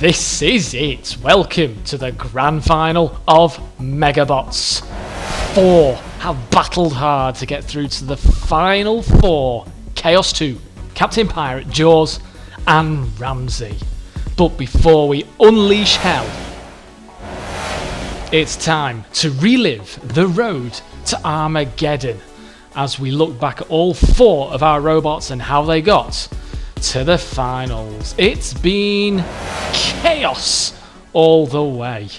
This is it. Welcome to the Grand Final of Megabots. 4 have battled hard to get through to the final 4. Chaos 2, Captain Pirate, Jaws and Ramsey. But before we unleash hell, it's time to relive the road to Armageddon as we look back at all 4 of our robots and how they got to the finals. It's been chaos all the way.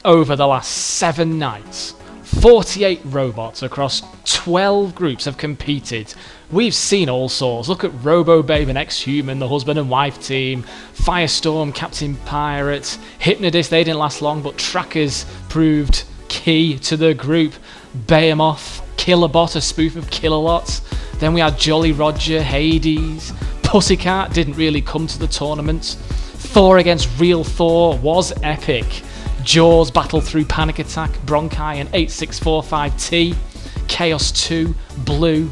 Over the last 7 nights, 48 robots across 12 groups have competed. We've seen all sorts. Look at Robo-Babe and Ex-Human, the husband and wife team, Firestorm, Captain Pirate, Hypnodist, they didn't last long, but Trackers proved key to the group. Behemoth, Killerbot, a spoof of Killalot. Then we had Jolly Roger, Hades. Pussycat didn't really come to the tournament. Thor against Real Thor was epic. Jaws battled through Panic Attack, Bronchi and 8645T. Chaos 2, Blue.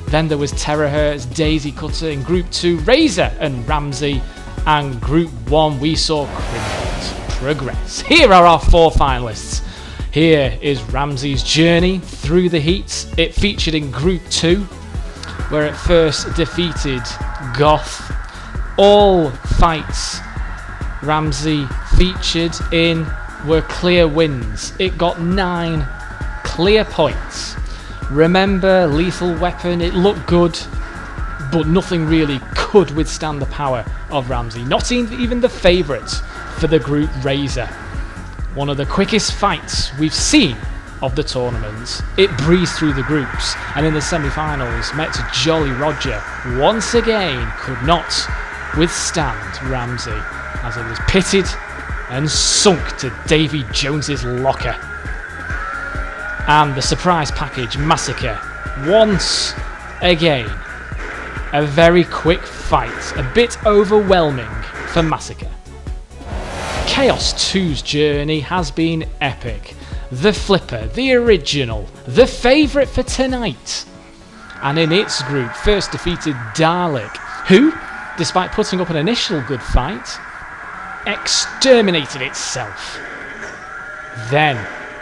Then there was Terahertz, Daisy Cutter. In Group 2, Razor and Ramsey. And Group 1, we saw Criminals progress. Here are our 4 finalists. Here is Ramsey's journey through the heats. It featured in Group 2, where it first defeated Goth. All fights Ramsey featured in were clear wins. It got 9 clear points. Remember Lethal Weapon, it looked good, but nothing really could withstand the power of Ramsey. Not even the favourite for the group, Razor. One of the quickest fights we've seen of the tournament. It breezed through the groups and in the semi-finals met Jolly Roger. Once again could not withstand Ramsey as it was pitted and sunk to Davy Jones's locker. And the surprise package Massacre, once again a very quick fight, a bit overwhelming for Massacre. Chaos 2's journey has been epic. The Flipper, the original, the favourite for tonight. And in its group, first defeated Dalek, who, despite putting up an initial good fight, exterminated itself. Then,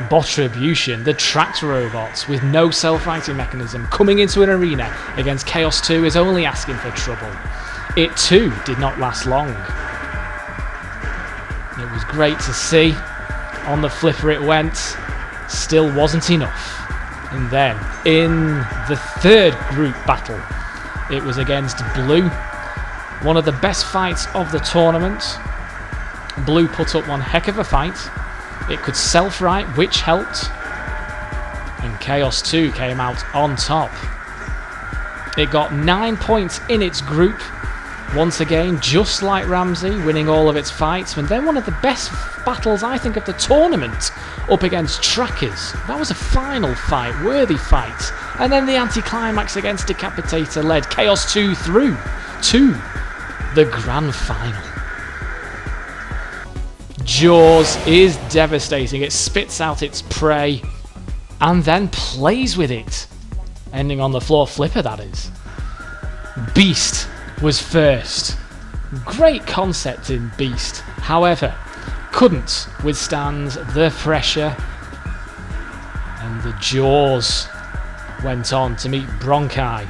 Botribution, the tracked robots with no self-righting mechanism, coming into an arena against Chaos 2 is only asking for trouble. It too did not last long. It was great to see. On the Flipper it went, still wasn't enough. And then, in the 3rd group battle, it was against Blue. One of the best fights of the tournament. Blue put up one heck of a fight. It could self-right, which helped. And Chaos 2 came out on top. It got 9 points in its group. Once again, just like Ramsey, winning all of its fights. And then one of the best battles, I think, of the tournament, up against Trackers. That was a final fight, worthy fight. And then the anticlimax against Decapitator led Chaos 2 through to the Grand Final. Jaws is devastating. It spits out its prey and then plays with it. Ending on the floor, Flipper, that is. Beast was first. Great concept in Beast. However, couldn't withstand the pressure. And the Jaws went on to meet Bronchi.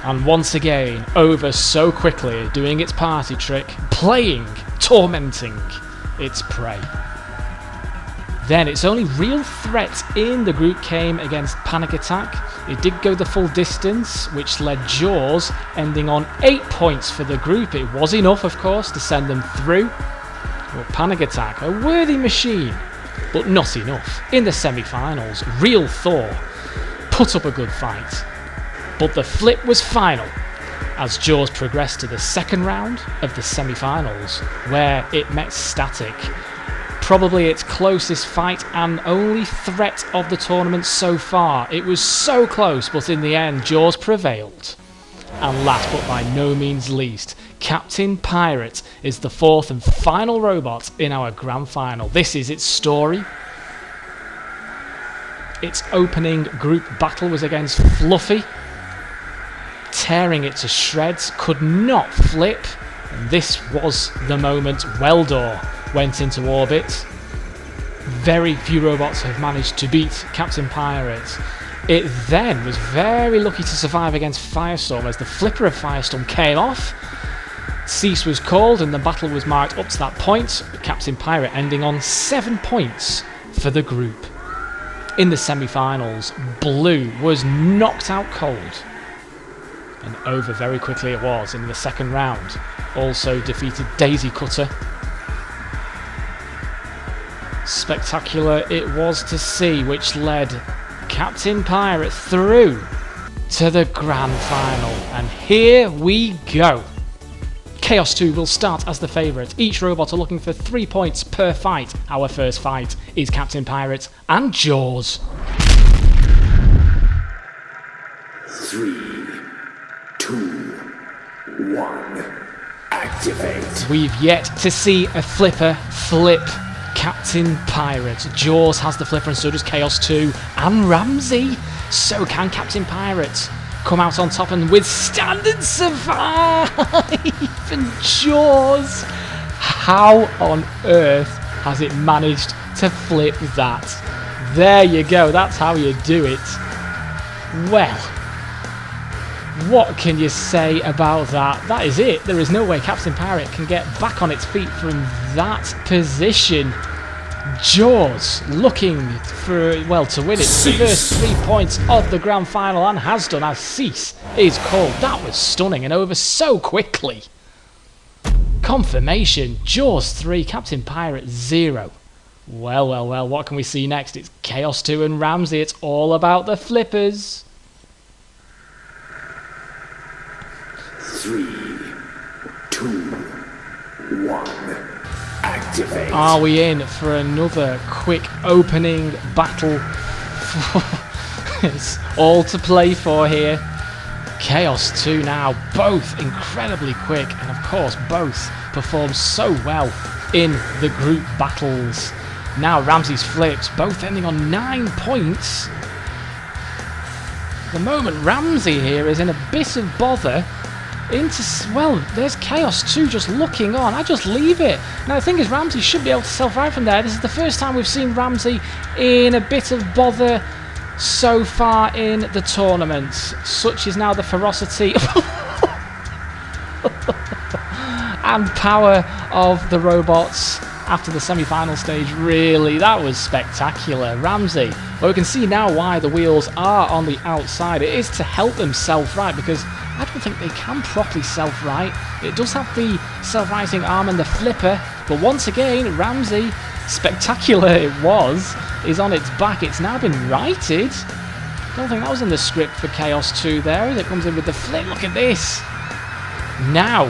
And once again, over so quickly, doing its party trick, playing, tormenting its prey. Then its only real threat in the group came against Panic Attack. It did go the full distance, which led Jaws ending on 8 points for the group. It was enough, of course, to send them through. Well, Panic Attack, a worthy machine, but not enough. In the semi-finals, Real Thor put up a good fight. But the flip was final as Jaws progressed to the 2nd round of the semi-finals, where it met Static. Probably its closest fight and only threat of the tournament so far. It was so close, but in the end, Jaws prevailed. And last but by no means least, Captain Pirate is the 4th and final robot in our Grand Final. This is its story. Its opening group battle was against Fluffy, tearing it to shreds, could not flip, And this was the moment Weldor went into orbit. Very few robots have managed to beat Captain Pirate. It then was very lucky to survive against Firestorm as the flipper of Firestorm came off. Cease was called and the battle was marked up to that point, with Captain Pirate ending on 7 points for the group. In the semi-finals, Blue was knocked out cold. And over very quickly it was in the second round. Also defeated Daisy Cutter. Spectacular it was to see, which led Captain Pirate through to the Grand Final. And here we go. Chaos 2 will start as the favourite. Each robot are looking for 3 points per fight. Our first fight is Captain Pirate and Jaws. 3, 2, 1, activate. We've yet to see a flipper flip Captain Pirate. Jaws has the flipper and so does Chaos 2 and Ramsey. So can Captain Pirate come out on top and withstand and survive? And Jaws, how on earth has it managed to flip that? There you go, that's how you do it. Well, what can you say about that? That is it. There is no way Captain Pirate can get back on its feet from that position. Jaws looking for, well, to win its first 3 points of the Grand Final and has done as Cease is called. That was stunning and over so quickly. Confirmation, Jaws 3, Captain Pirate 0. Well, what can we see next? It's Chaos 2 and Ramsey. It's all about the flippers. 3, 2, 1, activate. Are we in for another quick opening battle? It's all to play for here. Chaos 2 now, both incredibly quick, and of course both perform so well in the group battles. Now Ramsey's flips, both ending on 9 points. At the moment Ramsey here is in a bit of bother. Well, there's Chaos 2 just looking on. I just leave it. Now the thing is, Ramsey should be able to self-right from there. This is the first time we've seen Ramsey in a bit of bother so far in the tournament. Such is now the ferocity and power of the robots after the semi-final stage. Really, that was spectacular. Ramsey, well, we can see now why the wheels are on the outside. It is to help them self-right, because I don't think they can properly self-right. It does have the self-righting arm and the flipper, but once again, Ramsey, spectacular it was, is on its back. It's now been righted. Don't think that was in the script for Chaos 2 there. It comes in with the flip. Look at this. Now,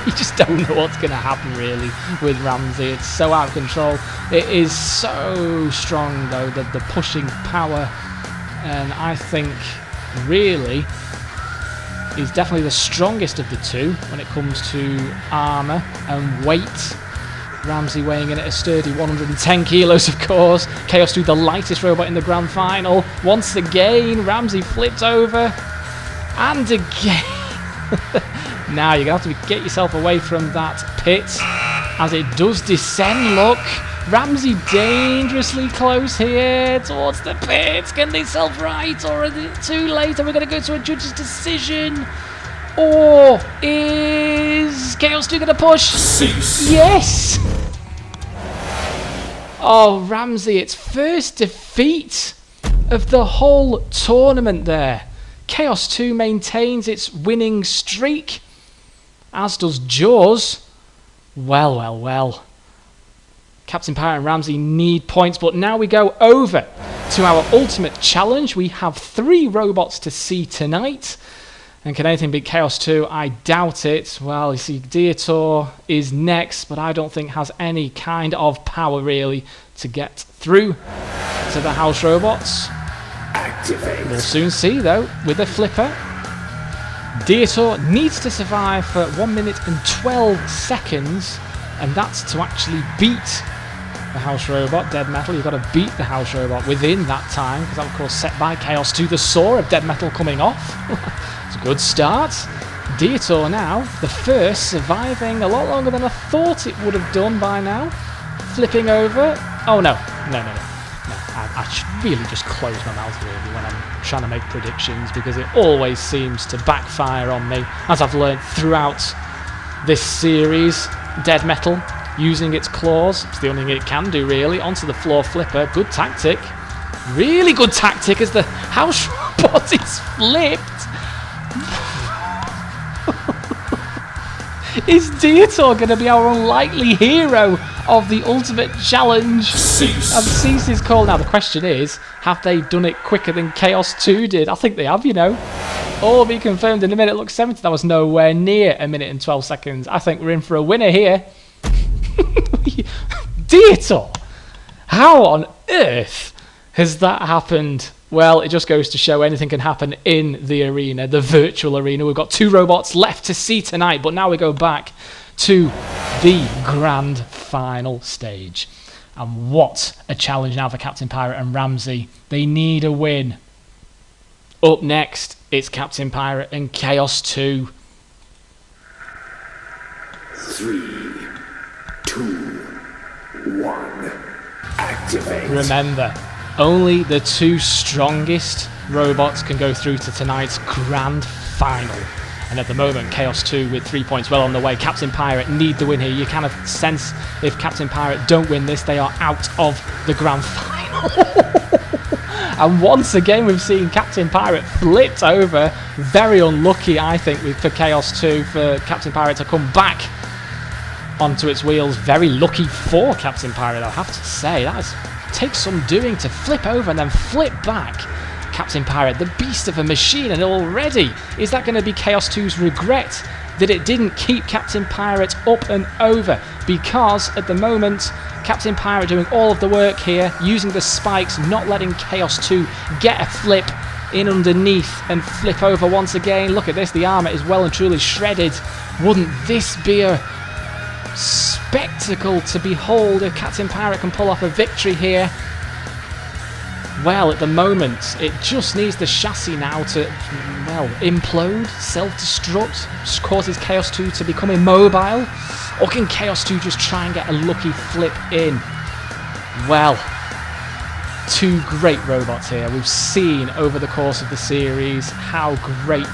you just don't know what's going to happen really with Ramsey. It's so out of control. It is so strong though, the pushing power, and I think really is definitely the strongest of the two when it comes to armour and weight. Ramsey weighing in at a sturdy 110 kilos, of course. Chaos 2, the lightest robot in the Grand Final. Once again, Ramsey flipped over. And again. Now you're going to have to get yourself away from that pit as it does descend. Look, Ramsey dangerously close here towards the pit. Can they self-right, or is it too late? Are we going to go to a judge's decision? Or is Chaos 2 going to push? Cease. Yes! Oh, Ramsey, its first defeat of the whole tournament there. Chaos 2 maintains its winning streak, as does Jaws. Well. Captain Pirate and Ramsey need points, but now we go over to our ultimate challenge. We have 3 robots to see tonight. And can anything beat Chaos 2? I doubt it. Well, you see, Dietor is next, but I don't think has any kind of power, really, to get through to the house robots. Activate. We'll soon see, though, with the flipper. Dietor needs to survive for 1 minute and 12 seconds, and that's to actually beat the house robot, Dead Metal. You've got to beat the house robot within that time, because that, of course, set by Chaos 2, the saw of Dead Metal coming off. It's a good start. Dietor now, the first, surviving a lot longer than I thought it would have done by now. Flipping over. Oh no. No. I should really just close my mouth really when I'm trying to make predictions, because it always seems to backfire on me, as I've learned throughout this series. Dead Metal using its claws. It's the only thing it can do really. Onto the floor flipper. Good tactic. Really good tactic as the house robot is flipped. Is Dietor going to be our unlikely hero of the ultimate challenge? Cease. And Cease is called. Now the question is, have they done it quicker than Chaos 2 did? I think they have, you know. All be confirmed in a minute. Look, 70. That was nowhere near a minute and 12 seconds. I think we're in for a winner here. Dietor! How on earth has that happened? Well, it just goes to show anything can happen in the arena, the virtual arena. We've got 2 robots left to see tonight, but now we go back to the grand final stage. And what a challenge now for Captain Pirate and Ramsey. They need a win. Up next, it's Captain Pirate and Chaos 2. 3, 2, 1. Activate. Remember, only the 2 strongest robots can go through to tonight's grand final. And at the moment, Chaos 2 with 3 points well on the way. Captain Pirate need the win here. You kind of sense if Captain Pirate don't win this, they are out of the grand final. And once again, we've seen Captain Pirate flipped over. Very unlucky, I think, for Chaos 2, for Captain Pirate to come back onto its wheels. Very lucky for Captain Pirate, I have to say. That takes some doing to flip over and then flip back. Captain Pirate, the beast of a machine, and already is that going to be Chaos 2's regret that it didn't keep Captain Pirate up and over? Because at the moment, Captain Pirate doing all of the work here, using the spikes, not letting Chaos 2 get a flip in underneath and flip over once again. Look at this, the armour is well and truly shredded. Wouldn't this be a spectacle to behold if Captain Pirate can pull off a victory here? Well, at the moment, it just needs the chassis now to, well, implode, self-destruct, just causes Chaos 2 to become immobile, or can Chaos 2 just try and get a lucky flip in? Well, 2 great robots here. We've seen over the course of the series how great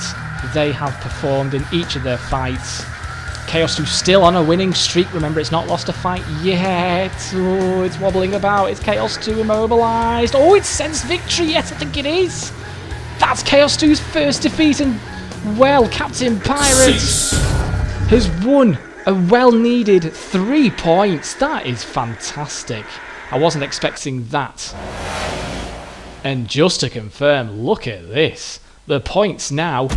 they have performed in each of their fights. Chaos 2 still on a winning streak. Remember, it's not lost a fight yet. Oh, it's wobbling about. Is Chaos 2 immobilised? Oh, it's sensed victory. Yes, I think it is. That's Chaos 2's first defeat. And, well, Captain Pirate has won a well-needed 3 points. That is fantastic. I wasn't expecting that. And just to confirm, look at this. The points now.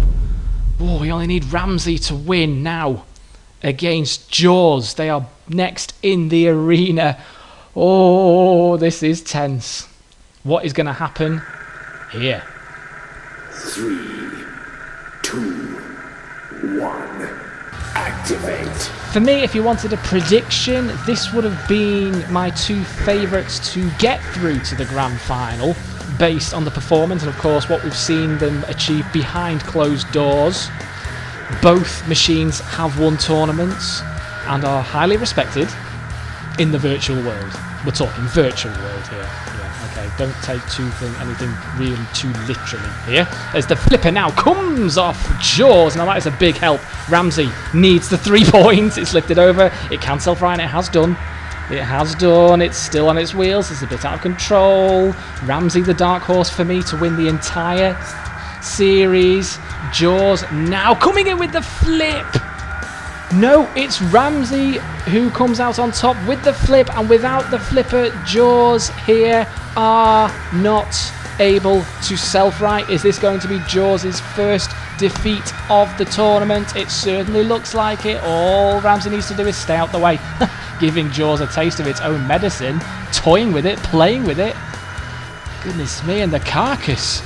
Oh, we only need Ramsey to win now against Jaws. They are next in the arena. Oh, this is tense. What is going to happen here? 3, 2, 1. Activate. For me, if you wanted a prediction, this would have been my 2 favourites to get through to the grand final, based on the performance and, of course, what we've seen them achieve behind closed doors. Both machines have won tournaments and are highly respected in the virtual world. We're talking virtual world here. Yeah, okay, don't take anything really too literally here. As the flipper now comes off Jaws. Now that is a big help. Ramsey needs the 3 points. It's lifted over. It can self-right, it has done. It has done. It's still on its wheels. It's a bit out of control. Ramsey, the dark horse for me to win the entire series. Jaws now coming in with the flip. No, it's Ramsey who comes out on top with the flip, and without the flipper, Jaws here are not able to self-right. Is this going to be Jaws' first defeat of the tournament? It certainly looks like it. All Ramsey needs to do is stay out the way, giving Jaws a taste of its own medicine, toying with it, playing with it. Goodness me, and the carcass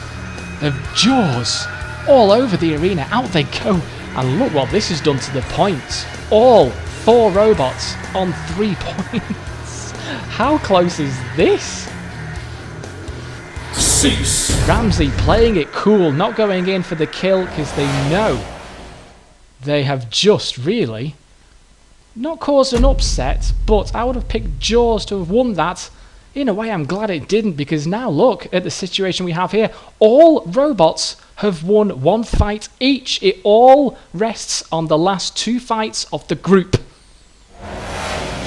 of Jaws all over the arena. Out they go. And look what this has done to the points. All 4 robots on 3 points. How close is this? Cease. Ramsey playing it cool, not going in for the kill because they know they have just really not caused an upset, but I would have picked Jaws to have won that. In a way, I'm glad it didn't, because now look at the situation we have here. All robots have won one fight each. It all rests on the last two fights of the group.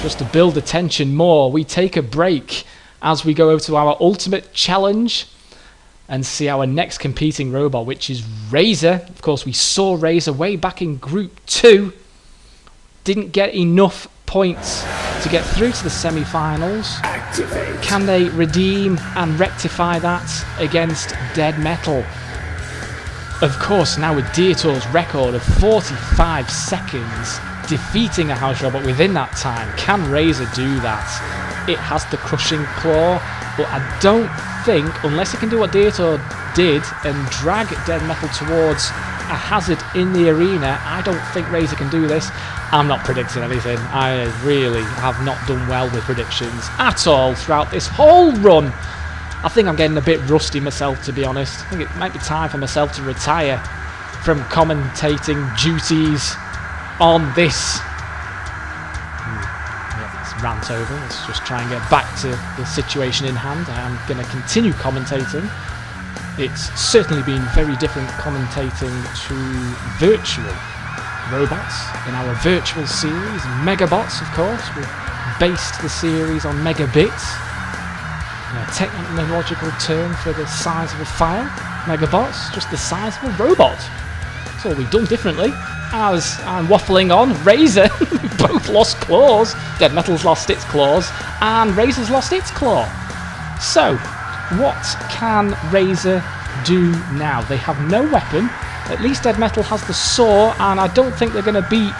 Just to build the tension more, we take a break as we go over to our ultimate challenge and see our next competing robot, which is Razor. Of course, we saw Razor way back in Group 2. Didn't get enough points to get through to the semi-finals. Can they redeem and rectify that against Dead Metal? Of course, now with Dietor's record of 45 seconds defeating a house robot within that time, can Razor do that? It has the crushing claw, but I don't think, unless it can do what Dietor did and drag Dead Metal towards a hazard in the arena, I don't think Razor can do this. I'm not predicting anything. I really have not done well with predictions at all throughout this whole run. I think I'm getting a bit rusty myself, to be honest. I think it might be time for myself to retire from commentating duties on this. Let's rant over. Let's just try and get back to the situation in hand. I am going to continue commentating. It's certainly been very different commentating to virtual robots in our virtual series. Megabots, of course. We've based the series on megabits. A technological term for the size of a file. Megabots, just the size of a robot. That's all we've done differently. As I'm waffling on, Razor both lost claws. Dead Metal's lost its claws, and Razor's lost its claw. So, what can Razor do now? They have no weapon. At least Dead Metal has the saw, and I don't think they're going to beat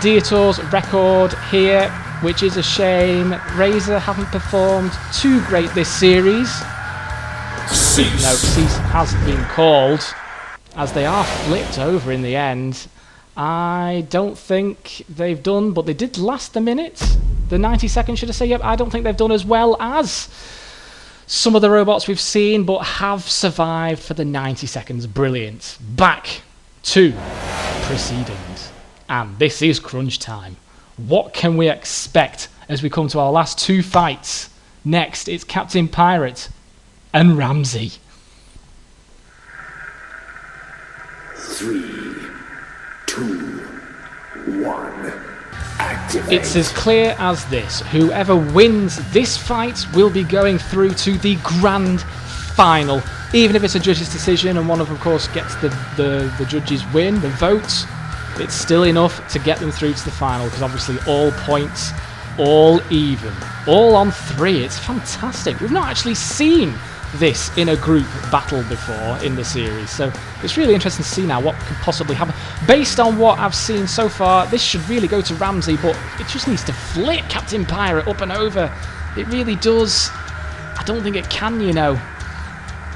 Dietor's record here, which is a shame. Razor haven't performed too great this series. Cease. No, cease has been called, as they are flipped over in the end. I don't think they've done, but they did last the minute. The 90 seconds, should I say? Yep, I don't think they've done as well as some of the robots we've seen, but have survived for the 90 seconds. Brilliant. Back to proceedings. And this is crunch time. What can we expect as we come to our last two fights? Next, it's Captain Pirate and Ramsey. 3, 2, 1. Activate. It's as clear as this. Whoever wins this fight will be going through to the Grand Final. Even if it's a judge's decision and one of course, gets the judges win, the vote, it's still enough to get them through to the final, because obviously all points, all even, all on 3. It's fantastic. We've not actually seen this in a group battle before in the series, so it's really interesting to see now what could possibly happen. Based on what I've seen so far, this should really go to Ramsey, but it just needs to flip Captain Pirate up and over. It really does. I don't think it can, you know.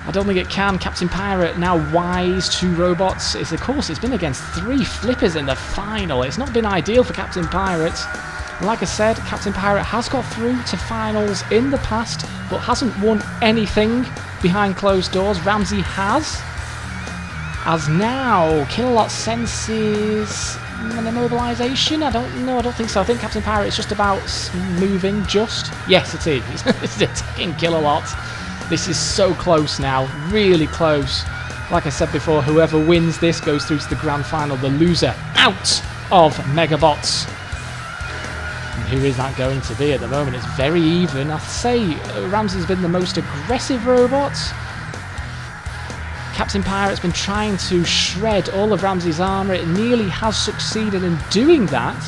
I don't think it can. Captain Pirate now wise to robots. Of course, it's been against 3 flippers in the final. It's not been ideal for Captain Pirate. Like I said, Captain Pirate has got through to finals in the past, but hasn't won anything behind closed doors. Ramsey has. As now, Kilowatt senses an immobilization. I don't know. I don't think so. I think Captain Pirate is just about moving. Just yes, it is. It's attacking Kilowatt. This is so close now. Really close. Like I said before, whoever wins this goes through to the Grand Final. The loser out of Megabots. And who is that going to be at the moment? It's very even. I'd say Ramsey's been the most aggressive robot. Captain Pirate's been trying to shred all of Ramsey's armour. It nearly has succeeded in doing that.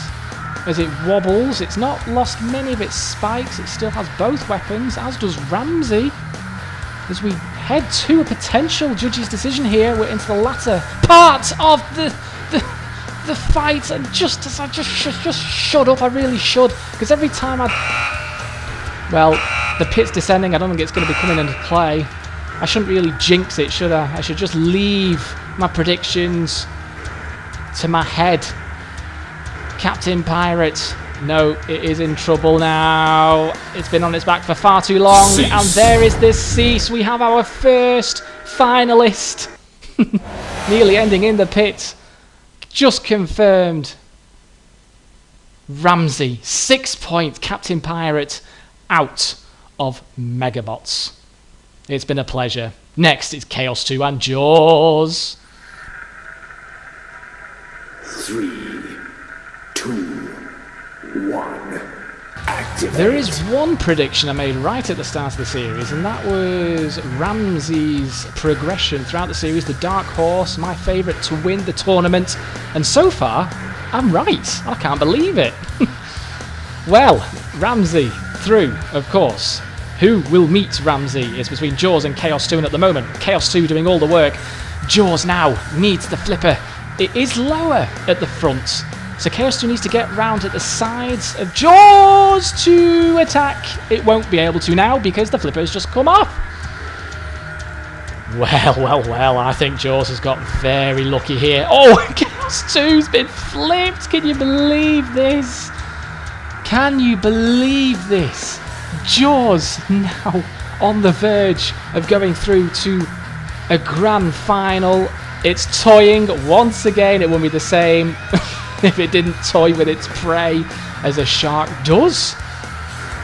As it wobbles, it's not lost many of its spikes. It still has both weapons, as does Ramsey. As we head to a potential judge's decision here, we're into the latter part of the fight, and just as I just shut up, I really should, because every time well, the pit's descending, I don't think it's going to be coming into play. I shouldn't really jinx it, should I? I should just leave my predictions to my head. Captain Pirate, no, it is in trouble now. It's been on its back for far too long, Cease. And there is this cease. We have our first finalist. Nearly ending in the pit. just confirmed. Ramsey, 6 points. Captain Pirate out of Megabots. It's been a pleasure. Next, it's Chaos 2 and Jaws. 3, 2, 1. Activate. There is one prediction I made right at the start of the series, and that was Ramsey's progression throughout the series, the dark horse, my favourite to win the tournament, and so far, I'm right. I can't believe it. Well, Ramsey through, of course. Who will meet Ramsey is between Jaws and Chaos 2, and at the moment, Chaos 2 doing all the work. Jaws now needs the flipper. It is lower at the front, so Chaos 2 needs to get round at the sides of Jaws to attack. It won't be able to now because the flipper has just come off. Well, I think Jaws has got very lucky here. Oh, Chaos 2's been flipped. Can you believe this? Can you believe this? Jaws now on the verge of going through to a grand final. It's toying once again. It won't be the same if it didn't toy with its prey as a shark does.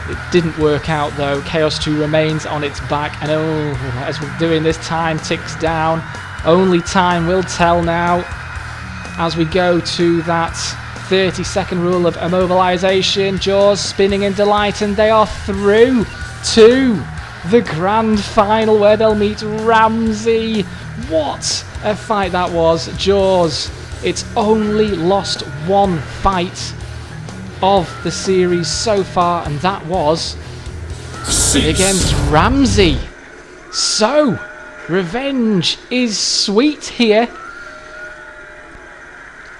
It didn't work out though. Chaos 2 remains on its back, and as we're doing this, time ticks down. Only time will tell now as we go to that 30-second rule of immobilization. Jaws spinning in delight, and they are through to the grand final where they'll meet Ramsey. What a fight that was. Jaws, it's only lost one fight of the series so far, and that was against Ramsey. So, revenge is sweet here,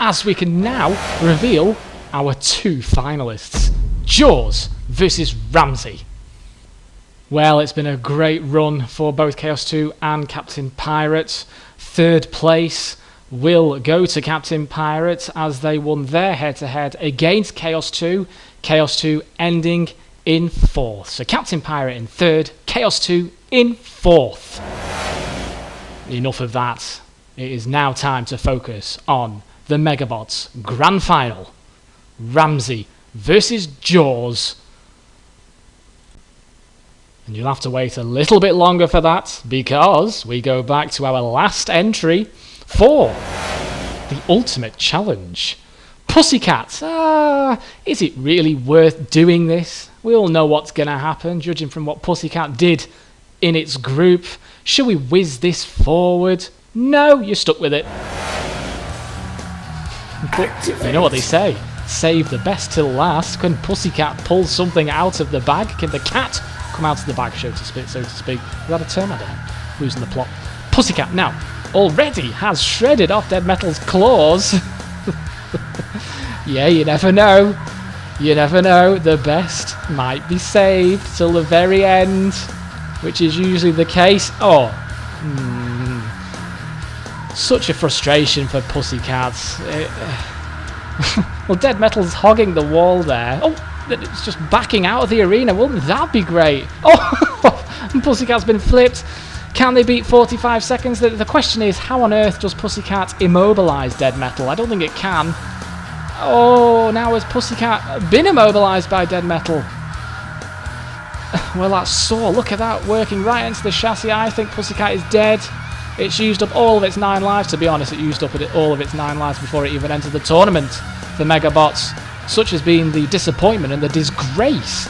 as we can now reveal our two finalists. Jaws versus Ramsey. Well, it's been a great run for both Chaos 2 and Captain Pirate. Third place will go to Captain Pirate as they won their head-to-head against Chaos 2. Chaos 2 ending in fourth. So Captain Pirate in third, Chaos 2 in fourth. Enough of that. It is now time to focus on the Megabots Grand Final. Ramsey versus Jaws. And you'll have to wait a little bit longer for that, because we go back to our last entry for the Ultimate Challenge. Pussycat. Is it really worth doing this? We all know what's going to happen, judging from what Pussycat did in its group. Should we whiz this forward? No, you're stuck with it. But you know what they say, save the best till last. Can Pussycat pull something out of the bag? Can the cat come out of the bag, so to speak? Is that a term? I don't know. Losing the plot. Pussycat now already has shredded off Dead Metal's claws. Yeah, you never know. You never know. The best might be saved till the very end, which is usually the case. Such a frustration for Pussycats. Well, Dead Metal's hogging the wall there. It's just backing out of the arena. Wouldn't that be great? Pussycat's been flipped. Can they beat 45 seconds? The question is, how on earth does Pussycat immobilize Dead Metal? I don't think it can. Now has Pussycat been immobilized by Dead Metal? Well, that's sore. Look at that, working right into the chassis. I think Pussycat is dead. It's used up all of its 9 lives. To be honest, it used up all of its 9 lives before it even entered the tournament. The Megabots, such has been the disappointment and the disgrace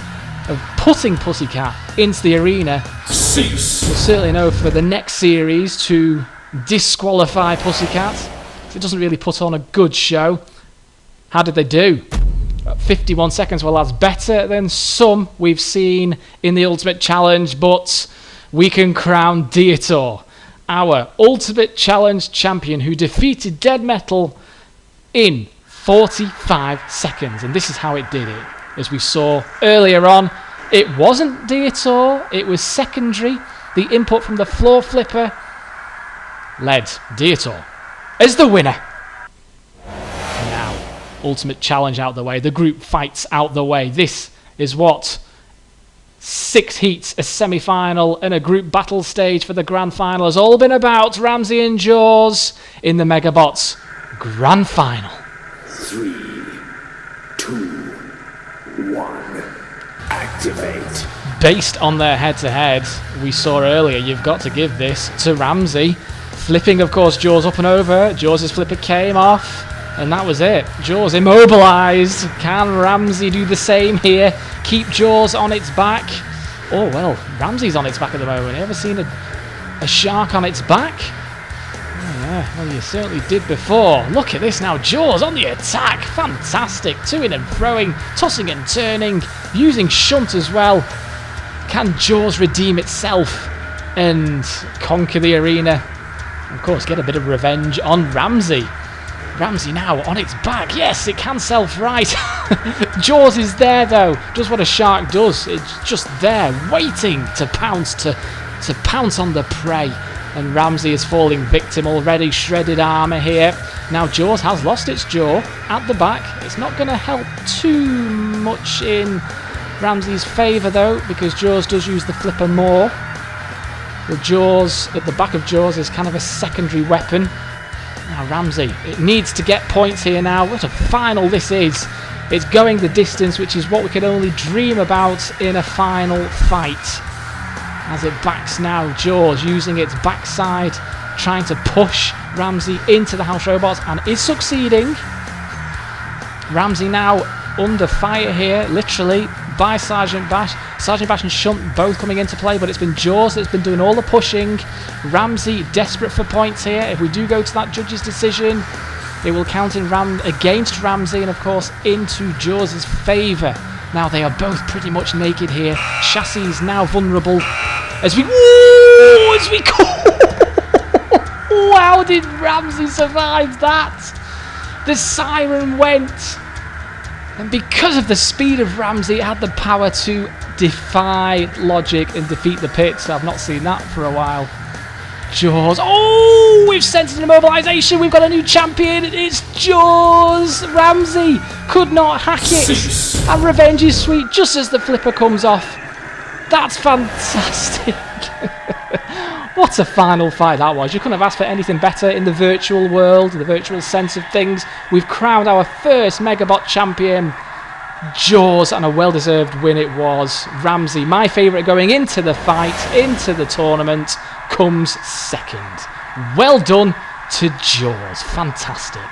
of putting Pussycat into the arena. Cease. We'll certainly know for the next series to disqualify Pussycat. It doesn't really put on a good show. How did they do? 51 seconds. Well, that's better than some we've seen in the Ultimate Challenge, but we can crown Dietor our Ultimate Challenge champion, who defeated Dead Metal in 45 seconds. And this is how it did it. As we saw earlier on, it wasn't Dietor, it was secondary. The input from the floor flipper led Dietor as the winner. Now, Ultimate Challenge out the way, the group fights out the way. This is what 6 heats, a semi-final, and a group battle stage for the grand final has all been about. Ramsey and Jaws in the Megabots Grand Final. 3, 2, 1. Activate. Based on their head-to-head we saw earlier, you've got to give this to Ramsey. Flipping, of course, Jaws up and over. Jaws' flipper came off, and that was it. Jaws immobilised. Can Ramsey do the same here? Keep Jaws on its back. Oh, well, Ramsey's on its back at the moment. You ever seen a shark on its back? Oh, yeah, well, you certainly did before. Look at this now. Jaws on the attack. Fantastic. To-ing and throwing, tossing and turning, using shunt as well. Can Jaws redeem itself and conquer the arena? Of course, get a bit of revenge on Ramsey. Ramsey now on its back. Yes, it can self-right. Jaws is there, though. Just what a shark does. It's just there, waiting to pounce on the prey. And Ramsey is falling victim already. Shredded armour here. Now Jaws has lost its jaw at the back. It's not going to help too much in Ramsey's favour, though, because Jaws does use the flipper more. The Jaws, at the back of Jaws, is kind of a secondary weapon. Now Ramsey, it needs to get points here now. What a final this is. It's going the distance, which is what we can only dream about in a final fight. As it backs now, Jaws using its backside, trying to push Ramsey into the house robots, and is succeeding. Ramsey now under fire here, literally, by Sergeant Bash. Sergeant Bash and Shunt both coming into play, but it's been Jaws that's been doing all the pushing. Ramsey desperate for points here. If we do go to that judge's decision, it will count in against Ramsey and, of course, into Jaws' favour. Now they are both pretty much naked here. Chassis is now vulnerable. How did Ramsey survive that? The siren went. And because of the speed of Ramsey, it had the power to defy logic and defeat the pits. I've not seen that for a while. Jaws. Oh, we've sent an immobilisation. We've got a new champion. It's Jaws. Ramsey could not hack it. Cease. And revenge is sweet just as the flipper comes off. That's fantastic. What a final fight that was. You couldn't have asked for anything better in the virtual world, in the virtual sense of things. We've crowned our first Megabot champion, Jaws, and a well-deserved win it was. Ramsey, my favourite going into the fight, into the tournament, comes second. Well done to Jaws. Fantastic.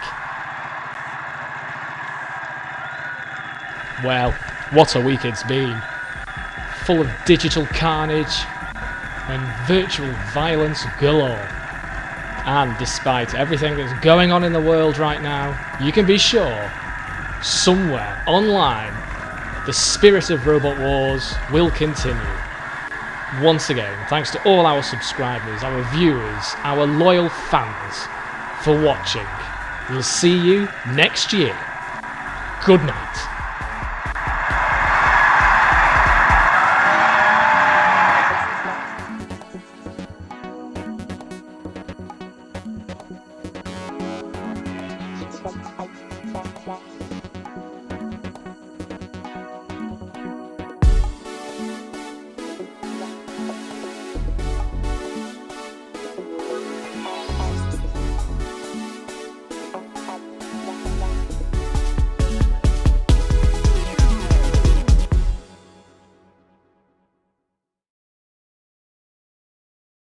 Well, what a week it's been. Full of digital carnage and virtual violence galore. And despite everything that's going on in the world right now, you can be sure, somewhere online, the spirit of Robot Wars will continue. Once again, thanks to all our subscribers, our viewers, our loyal fans for watching. We'll see you next year. Good night.